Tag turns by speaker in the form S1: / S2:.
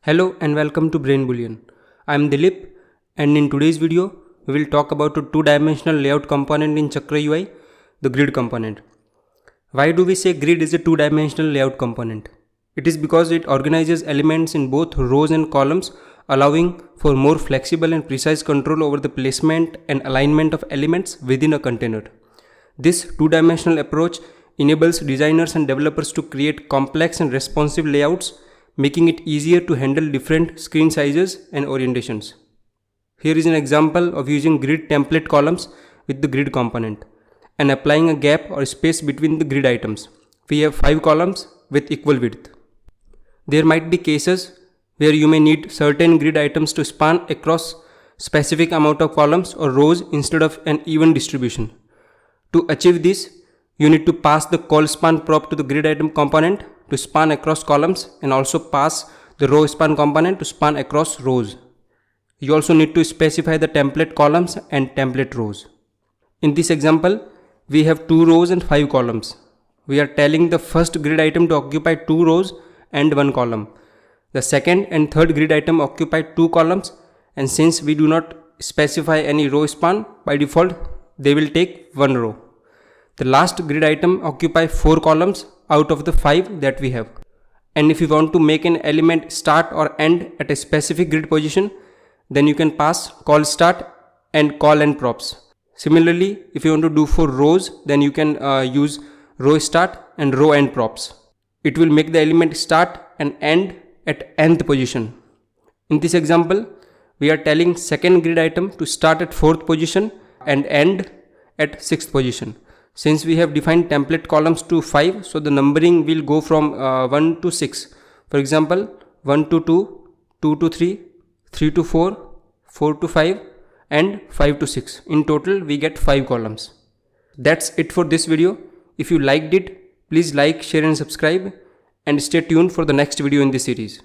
S1: Hello and welcome to Brain Bullion. I am Dilip, and in today's video we will talk about a two-dimensional layout component in Chakra UI, the grid component. Why do we say grid is a two-dimensional layout component? It is because it organizes elements in both rows and columns, allowing for more flexible and precise control over the placement and alignment of elements within a container. This two-dimensional approach enables designers and developers to create complex and responsive layouts, making it easier to handle different screen sizes and orientations. Here is an example of using grid template columns with the grid component and applying a gap or space between the grid items. We have 5 columns with equal width. There might be cases where you may need certain grid items to span across specific amount of columns or rows instead of an even distribution. To achieve this, you need to pass the call span prop to the grid item component to span across columns and also pass the row span component to span across rows. You also need to specify the template columns and template rows. In this example, we have 2 rows and 5 columns. We are telling the first grid item to occupy 2 rows and 1 column. The second and third grid item occupy 2 columns, and since we do not specify any row span, by default they will take 1 row. The last grid item occupy 4 columns out of the 5 that we have. And if you want to make an element start or end at a specific grid position, then you can pass call start and call end props. Similarly, if you want to do for rows, then you can use row start and row end props. It will make the element start and end at nth position. In this example, we are telling second grid item to start at 4th position and end at 6th position. Since we have defined template columns to 5, so the numbering will go from 1 to 6. For example, 1 to 2, 2 to 3, 3 to 4, 4 to 5 and 5 to 6. In total, we get 5 columns. That's it for this video. If you liked it, please like, share and subscribe, and stay tuned for the next video in this series.